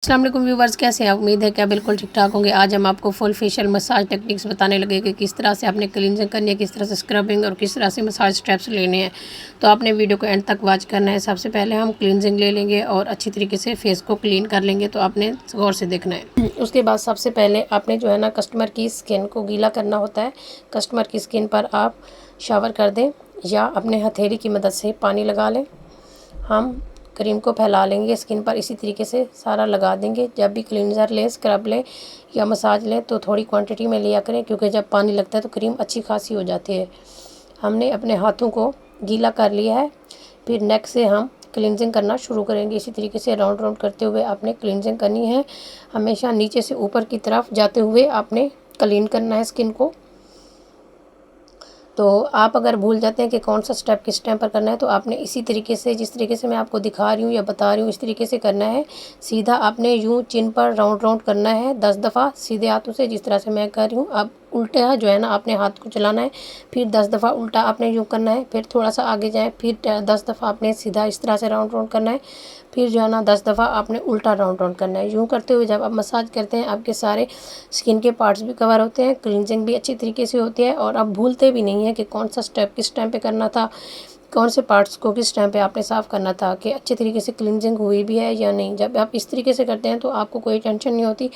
अस्सलाम वालेकुम व्यूवर्स, कैसे हैं? उम्मीद है कि आप बिल्कुल ठीक ठाक होंगे। आज हम आपको फुल फेशियल मसाज टेक्निक्स बताने लगे कि किस तरह से आपने क्लींजिंग करनी है, किस तरह से स्क्रबिंग और किस तरह से मसाज स्टेप्स लेने हैं। तो आपने वीडियो को एंड तक वॉच करना है। सबसे पहले हम क्लींजिंग ले लेंगे और अच्छी तरीके से फेस को क्लीन कर लेंगे, तो आपने गौर से देखना है। उसके बाद सबसे पहले आपने जो है ना कस्टमर की स्किन को गीला करना होता है। कस्टमर की स्किन पर आप शावर कर दें या अपने हथेली की मदद से पानी लगा लें। हम क्रीम को फैला लेंगे स्किन पर, इसी तरीके से सारा लगा देंगे। जब भी क्लींजर लें, स्क्रब लें या मसाज लें तो थोड़ी क्वांटिटी में लिया करें, क्योंकि जब पानी लगता है तो क्रीम अच्छी खासी हो जाती है। हमने अपने हाथों को गीला कर लिया है। फिर नेक से हम क्लींजिंग करना शुरू करेंगे। इसी तरीके से राउंड राउंड करते हुए आपने क्लींजिंग करनी है। हमेशा नीचे से ऊपर की तरफ जाते हुए आपने क्लीन करना है स्किन को। तो आप अगर भूल जाते हैं कि कौन सा स्टेप किस टाइम पर करना है, तो आपने इसी तरीके से, जिस तरीके से मैं आपको दिखा रही हूँ या बता रही हूँ, इस तरीके से करना है। सीधा आपने यूँ चिन पर राउंड राउंड करना है 10 दफ़ा सीधे हाथों से, जिस तरह से मैं कर रही हूँ। अब उल्टा जो है ना आपने हाथ को चलाना है, फिर 10 दफ़ा उल्टा आपने यूँ करना है, फिर थोड़ा सा आगे जाए, फिर 10 दफ़ा आपने सीधा इस तरह से राउंड राउंड करना है, फिर जो है ना 10 दफ़ा आपने उल्टा राउंड राउंड करना है। यूँ करते हुए जब आप मसाज करते हैं, आपके सारे स्किन के पार्ट्स भी कवर होते हैं, क्लींजिंग भी अच्छी तरीके से होती है और आप भूलते भी नहीं हैं कि कौन सा स्टेप किस टाइम पे करना था, कौन से पार्ट्स को किस टाइम पे आपने साफ़ करना था, कि अच्छे तरीके से क्लींजिंग हुई भी है या नहीं। जब आप इस तरीके से करते हैं तो आपको कोई टेंशन नहीं होती,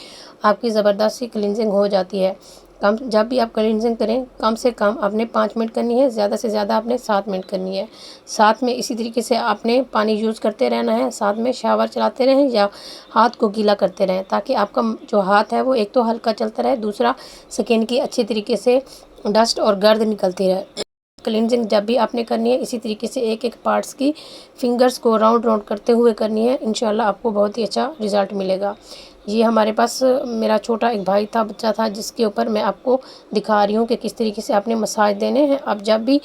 आपकी ज़बरदस्त सी क्लींजिंग हो जाती है। जब भी आप क्लींजिंग करें, कम से कम आपने 5 मिनट करनी है, ज़्यादा से ज़्यादा आपने 7 मिनट करनी है। साथ में इसी तरीके से आपने पानी यूज़ करते रहना है, साथ में शावर चलाते रहें या हाथ को गीला करते रहें, ताकि आपका जो हाथ है वो एक तो हल्का चलता रहे, दूसरा स्किन की अच्छी तरीके से डस्ट और गर्द निकलती रहे। क्लींजिंग जब भी आपने करनी है, इसी तरीके से एक एक पार्ट्स की फिंगर्स को राउंड राउंड करते हुए करनी है। इंशाल्लाह आपको बहुत ही अच्छा रिज़ल्ट मिलेगा। ये हमारे पास मेरा छोटा एक भाई था, बच्चा था, जिसके ऊपर मैं आपको दिखा रही हूँ कि किस तरीके से आपने मसाज देने हैं। आप जब भी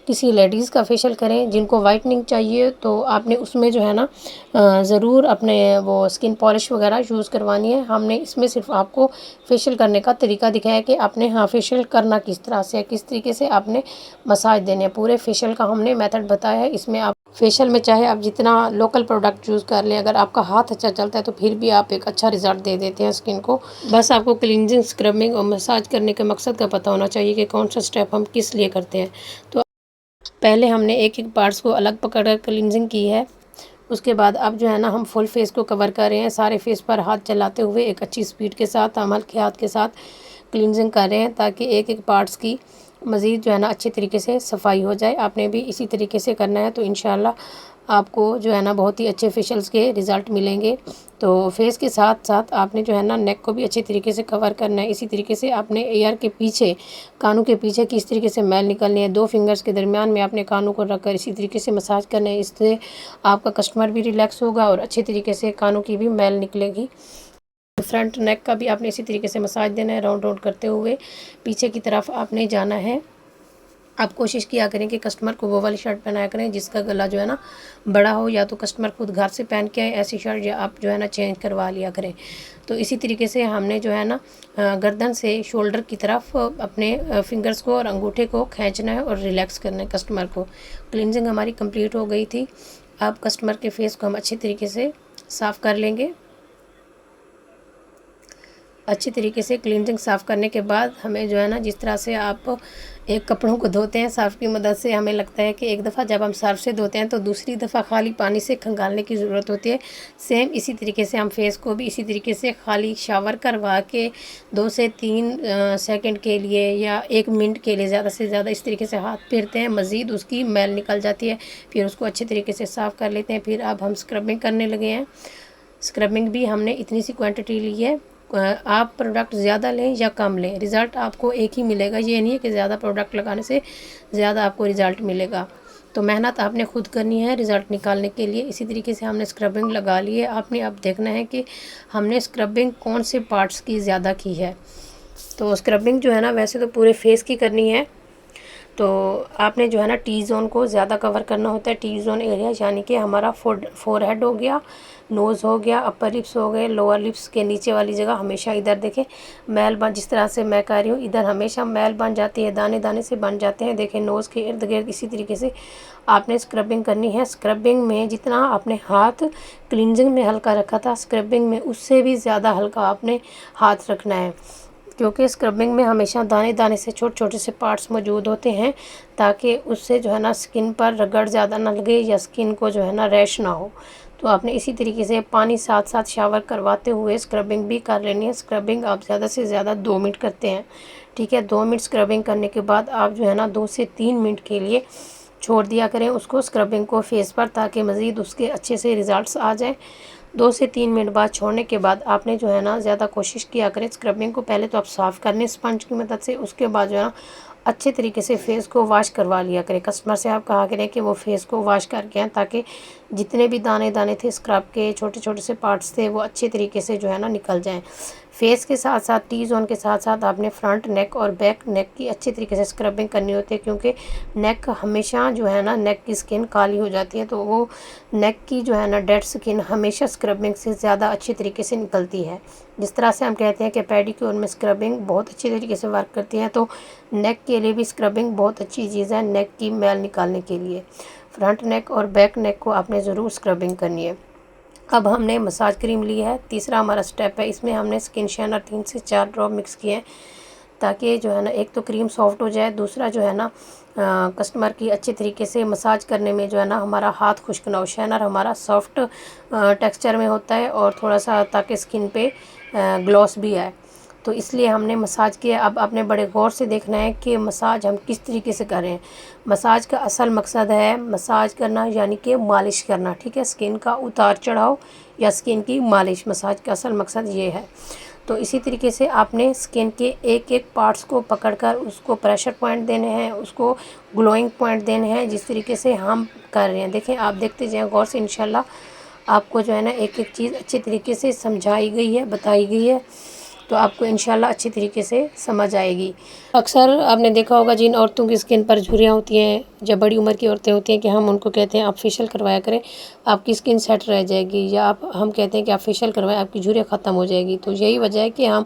किसी लेडीज़ का फेशियल करें जिनको वाइटनिंग चाहिए, तो आपने उसमें जो है ना ज़रूर अपने वो स्किन पॉलिश वगैरह यूज़ करवानी है। हमने इसमें सिर्फ आपको फेशियल करने का तरीका दिखाया कि आपने फेशियल करना किस तरह से है, किस तरीके से आपने मसाज देने हैं। पूरे फेशियल का हमने मेथड बताया है। इसमें आप फेशियल में चाहे आप जितना लोकल प्रोडक्ट यूज़ कर लें, अगर आपका हाथ अच्छा चलता है तो फिर भी आप एक अच्छा रिज़ल्ट दे देते हैं स्किन को। बस आपको क्लींजिंग, स्क्रबिंग और मसाज करने के मकसद का पता होना चाहिए कि कौन सा स्टेप हम किस लिए करते हैं। तो पहले हमने एक एक पार्ट्स को अलग पकड़ कर क्लींजिंग की है। उसके बाद अब जो है ना हम फुल फेस को कवर कर रहे हैं। सारे फेस पर हाथ चलाते हुए एक अच्छी स्पीड के साथ, हम हल्के हाथ के साथ क्लींजिंग कर रहे हैं, ताकि एक एक पार्ट्स की मज़ीद जो है ना अच्छी तरीके से सफाई हो जाए। आपने भी इसी तरीके से करना है, तो इंशाल्लाह आपको जो है ना बहुत ही अच्छे फेशियल्स के रिज़ल्ट मिलेंगे। तो फेस के साथ साथ आपने जो है ना नेक को भी अच्छे तरीके से कवर करना है। इसी तरीके से आपने ईयर के पीछे, कानों के पीछे किस तरीके से मैल निकलनी है, 2 फिंगर्स के दरमियान में आपने कानों को रखकर इसी तरीके से मसाज करना है। इससे आपका कस्टमर भी रिलैक्स होगा और अच्छे तरीके से कानों की भी मैल निकलेगी। फ्रंट नेक का भी आपने इसी तरीके से मसाज देना है, राउंड राउंड करते हुए पीछे की तरफ आपने जाना है। आप कोशिश किया करें कि कस्टमर को वो वाली शर्ट पहनाया करें जिसका गला जो है ना बड़ा हो, या तो कस्टमर खुद घर से पहन के आए ऐसी शर्ट, या आप जो है ना चेंज करवा लिया करें। तो इसी तरीके से हमने जो है ना गर्दन से शोल्डर की तरफ अपने फिंगर्स को और अंगूठे को खींचना है और रिलैक्स करना है कस्टमर को। क्लींजिंग हमारी कंप्लीट हो गई थी। अब कस्टमर के फेस को हम अच्छे तरीके से साफ़ कर लेंगे। अच्छी तरीके से क्लींजिंग साफ़ करने के बाद हमें जो है ना, जिस तरह से आप एक कपड़ों को धोते हैं सर्फ़ की मदद से, हमें लगता है कि एक दफ़ा जब हम सर्फ़ से धोते हैं तो दूसरी दफ़ा खाली पानी से खंगालने की ज़रूरत होती है। सेम इसी तरीके से हम फेस को भी इसी तरीके से खाली शावर करवा के 2 से 3 सेकंड के लिए या 1 मिनट के लिए ज़्यादा से ज़्यादा इस तरीके से हाथ फेरते हैं, मज़ीद उसकी मैल निकल जाती है। फिर उसको अच्छे तरीके से साफ़ कर लेते हैं। फिर अब हम स्क्रबिंग करने लगे हैं। स्क्रबिंग भी हमने इतनी सी क्वांटिटी ली है। आप प्रोडक्ट ज़्यादा लें या कम लें, रिज़ल्ट आपको एक ही मिलेगा। ये नहीं है कि ज़्यादा प्रोडक्ट लगाने से ज़्यादा आपको रिज़ल्ट मिलेगा। तो मेहनत आपने खुद करनी है रिज़ल्ट निकालने के लिए। इसी तरीके से हमने स्क्रबिंग लगा ली है। आपने अब देखना है कि हमने स्क्रबिंग कौन से पार्ट्स की ज़्यादा की है। तो स्क्रबिंग जो है ना वैसे तो पूरे फेस की करनी है, तो आपने जो है ना टी जोन को ज़्यादा कवर करना होता है। टी जोन एरिया यानी कि हमारा फोरहेड हो गया, नोज़ हो गया, अपर लिप्स हो गए, लोअर लिप्स के नीचे वाली जगह हमेशा इधर देखें मैल बन, जिस तरह से मैं कर रही हूँ इधर हमेशा मैल बन जाती है, दाने दाने से बन जाते हैं। देखें नोज़ के इर्द गिर्द इसी तरीके से आपने स्क्रबिंग करनी है। स्क्रबिंग में जितना आपने हाथ क्लिनजिंग में हल्का रखा था, स्क्रबिंग में उससे भी ज़्यादा हल्का आपने हाथ रखना है, क्योंकि स्क्रबिंग में हमेशा दाने दाने से छोटे छोटे से पार्ट्स मौजूद होते हैं, ताकि उससे जो है ना स्किन पर रगड़ ज़्यादा ना लगे या स्किन को जो है ना रैश ना हो। तो आपने इसी तरीके से पानी साथ साथ शावर करवाते हुए स्क्रबिंग भी कर लेनी है। स्क्रबिंग आप ज़्यादा से ज़्यादा 2 मिनट करते हैं, ठीक है। 2 मिनट स्क्रबिंग करने के बाद आप जो है ना 2 से 3 मिनट के लिए छोड़ दिया करें उसको, स्क्रबिंग को फेस पर, ताकि मज़ीद उसके अच्छे से रिज़ल्ट्स आ जाएँ। 2 से 3 मिनट बाद छोड़ने के बाद आपने जो है ना ज़्यादा कोशिश किया करें स्क्रबिंग को पहले तो आप साफ़ कर लें स्पंज की मदद से, उसके बाद जो है ना अच्छे तरीके से फेस को वॉश करवा लिया करें। कस्टमर से आप कहा करें कि वो फेस को वॉश करके आएँ, ताकि जितने भी दाने दाने थे स्क्रब के, छोटे छोटे से पार्ट्स थे, वो अच्छे तरीके से जो है ना निकल जाएँ। फेस के साथ साथ टी जोन के साथ साथ आपने फ्रंट नेक और बैक नेक की अच्छी तरीके से स्क्रबिंग करनी होती है, क्योंकि नेक हमेशा जो है ना नेक की स्किन काली हो जाती है, तो वो नेक की जो है ना डेड स्किन हमेशा स्क्रबिंग से ज़्यादा अच्छी तरीके से निकलती है। जिस तरह से हम कहते हैं कि पेडिक्योर में स्क्रबिंग बहुत अच्छी तरीके से वर्क करती है, तो नेक के लिए भी स्क्रबिंग बहुत अच्छी चीज़ है नेक की मैल निकालने के लिए। फ्रंट नेक और बैक नेक को आपने ज़रूर स्क्रबिंग करनी है। अब हमने मसाज क्रीम ली है, तीसरा हमारा स्टेप है, इसमें हमने स्किन शाइनर 3 से 4 ड्रॉप मिक्स किए हैं, ताकि जो है ना एक तो क्रीम सॉफ्ट हो जाए, दूसरा जो है ना कस्टमर की अच्छे तरीके से मसाज करने में जो है ना हमारा हाथ खुश्क ना हो। शाइनर हमारा सॉफ्ट टेक्सचर में होता है और थोड़ा सा ताकि स्किन पे ग्लॉस भी आए, तो इसलिए हमने मसाज किया। अब आपने बड़े गौर से देखना है कि मसाज हम किस तरीके से कर रहे हैं। मसाज का असल मकसद है मसाज करना, यानी कि मालिश करना, ठीक है। स्किन का उतार चढ़ाव या स्किन की मालिश, मसाज का असल मकसद ये है। तो इसी तरीके से आपने स्किन के एक एक पार्ट्स को पकड़कर उसको प्रेशर पॉइंट देने हैं, उसको ग्लोइंग पॉइंट देने हैं, जिस तरीके से हम कर रहे हैं। देखें आप देखते जाएं गौर से, इंशाल्लाह आपको जो है ना एक एक चीज़ अच्छी तरीके से समझाई गई है, बताई गई है, तो आपको इंशाल्लाह अच्छी तरीके से समझ आएगी। अक्सर आपने देखा होगा जिन औरतों की स्किन पर झुर्रियाँ होती हैं, जब बड़ी उम्र की औरतें होती हैं, कि हम उनको कहते हैं आप फेशियल करवाया करें, आपकी स्किन सेट रह जाएगी, या हम कहते हैं कि आप फेशियल करवाएं, आपकी झुर्रियाँ ख़त्म हो जाएगी। तो यही वजह है कि हम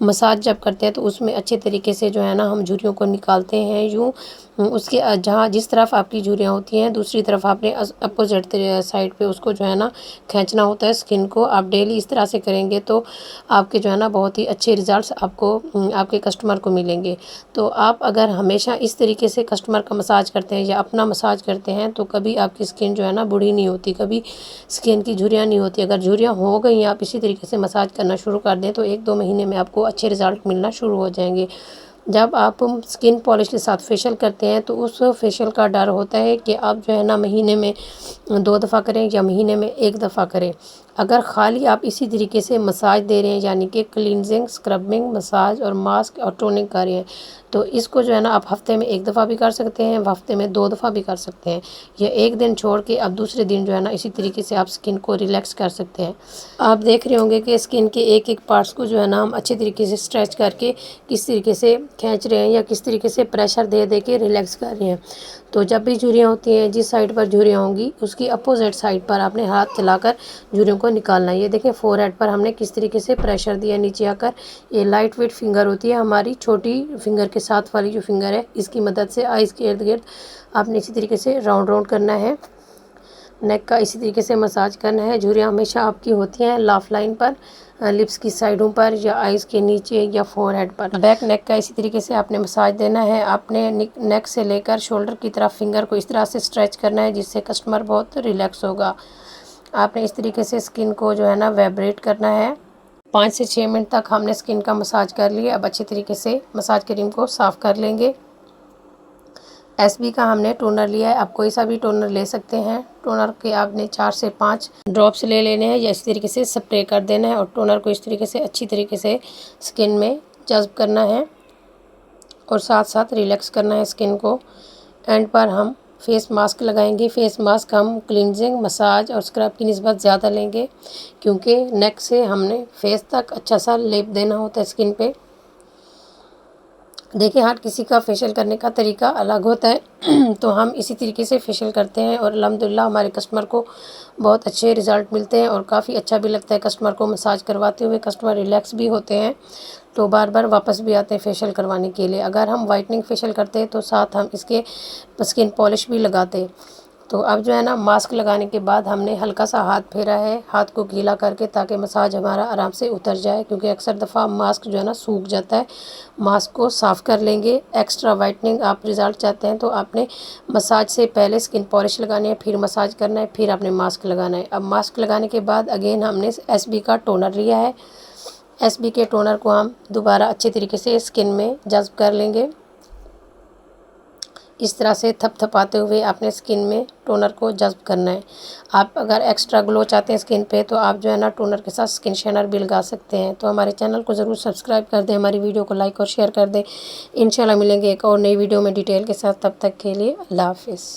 मसाज जब करते हैं तो उसमें अच्छे तरीके से जो है ना हम झुर्रियों को निकालते हैं। यूँ उसके जहाँ जिस तरफ आपकी झुर्रियाँ होती हैं, दूसरी तरफ आपने अपोजिट साइड पे उसको जो है ना खींचना होता है स्किन को। आप डेली इस तरह से करेंगे तो आपके जो है ना बहुत ही अच्छे रिज़ल्ट्स आपको आपके कस्टमर को मिलेंगे। तो आप अगर हमेशा इस तरीके से कस्टमर का मसाज करते हैं या अपना मसाज करते हैं, तो कभी आपकी स्किन जो है ना बूढ़ी नहीं होती, कभी स्किन की झुर्रियाँ नहीं होती। अगर झुर्रियाँ हो गई, आप इसी तरीके से मसाज करना शुरू कर दें, तो 1-2 महीने में आपको अच्छे रिज़ल्ट मिलना शुरू हो जाएंगे। जब आप स्किन पॉलिश के साथ फेशियल करते हैं, तो उस फेशियल का डर होता है कि आप जो है ना महीने में 2 दफ़ा करें या महीने में 1 दफ़ा करें। अगर ख़ाली आप इसी तरीके से मसाज दे रहे हैं, यानी कि क्लींजिंग, स्क्रबिंग, मसाज और मास्क और टोनिंग कर रहे हैं, तो इसको जो है ना आप हफ़्ते में 1 दफ़ा भी कर सकते हैं, हफ़्ते में 2 दफ़ा भी कर सकते हैं, या एक दिन छोड़ के आप दूसरे दिन जो है ना इसी तरीके से आप स्किन को रिलैक्स कर सकते हैं। आप देख रहे होंगे कि स्किन के एक एक पार्ट्स को जो है ना हम अच्छे तरीके से स्ट्रेच करके किस तरीके से खींच रहे हैं, या किस तरीके से प्रेशर दे दे के रिलैक्स कर रहे हैं। तो जब भी झुर्रियाँ होती हैं, जिस साइड पर झुर्रियाँ होंगी उसकी अपोजिट साइड पर आपने हाथ चलाकर झुर्रियों को निकालना है। ये देखें फोरहेड पर हमने किस तरीके से प्रेशर दिया नीचे आकर। ये लाइट वेट फिंगर होती है हमारी, छोटी फिंगर के साथ वाली जो फिंगर है, इसकी मदद से आइज़ के इर्द गिर्द आपने इसी तरीके से राउंड राउंड करना है। नेक का इसी तरीके से मसाज करना है। झुर्रियाँ हमेशा आपकी होती हैं लाफ लाइन पर, लिप्स की साइडों पर, या आइज़ के नीचे, या फोरहेड पर। बैक नेक का इसी तरीके से आपने मसाज देना है। आपने नेक से लेकर शोल्डर की तरफ फिंगर को इस तरह से स्ट्रेच करना है, जिससे कस्टमर बहुत रिलैक्स होगा। आपने इस तरीके से स्किन को जो है ना वाइब्रेट करना है। 5 से 6 मिनट तक हमने स्किन का मसाज कर लिया। अब अच्छे तरीके से मसाज क्रीम को साफ़ कर लेंगे। एसबी का हमने टोनर लिया है, आप कोई सा भी टोनर ले सकते हैं। टोनर के आपने 4 से 5 ड्रॉप्स ले लेने हैं, या इस तरीके से स्प्रे कर देना है, और टोनर को इस तरीके से अच्छी तरीके से स्किन में जज्ब करना है और साथ साथ रिलैक्स करना है स्किन को। एंड पर हम फेस मास्क लगाएंगे। फेस मास्क हम क्लींजिंग, मसाज और स्क्रब की निस्बत ज़्यादा लेंगे, क्योंकि नेक से हमने फेस तक अच्छा सा लेप देना होता है स्किन पे। देखिए हर किसी का फेशियल करने का तरीका अलग होता है तो हम इसी तरीके से फेशियल करते हैं और अल्हम्दुलिल्लाह हमारे कस्टमर को बहुत अच्छे रिज़ल्ट मिलते हैं और काफ़ी अच्छा भी लगता है कस्टमर को मसाज करवाते हुए। कस्टमर रिलैक्स भी होते हैं तो बार बार वापस भी आते हैं फेशियल करवाने के लिए। अगर हम वाइटनिंग फेशियल करते हैं तो साथ हम इसके स्किन पॉलिश भी लगाते हैं। तो अब जो है ना मास्क लगाने के बाद हमने हल्का सा हाथ फेरा है, हाथ को गीला करके, ताकि मसाज हमारा आराम से उतर जाए, क्योंकि अक्सर दफ़ा मास्क जो है ना सूख जाता है। मास्क को साफ़ कर लेंगे। एक्स्ट्रा वाइटनिंग आप रिज़ल्ट चाहते हैं तो आपने मसाज से पहले स्किन पॉलिश लगानी है, फिर मसाज करना है, फिर आपने मास्क लगाना है। अब मास्क लगाने के बाद अगेन हमने SB का टोनर लिया है। SB के टोनर को हम दोबारा अच्छे तरीके से स्किन में जज्ब कर लेंगे। इस तरह से थपथपाते हुए अपने स्किन में टोनर को जज्ब करना है। आप अगर एक्स्ट्रा ग्लो चाहते हैं स्किन पे तो आप जो है ना टोनर के साथ स्किन शेनर भी लगा सकते हैं। तो हमारे चैनल को ज़रूर सब्सक्राइब कर दें, हमारी वीडियो को लाइक और शेयर कर दें। इंशाल्लाह मिलेंगे एक और नई वीडियो में डिटेल के साथ। तब तक के लिए अल्लाह हाफिज़।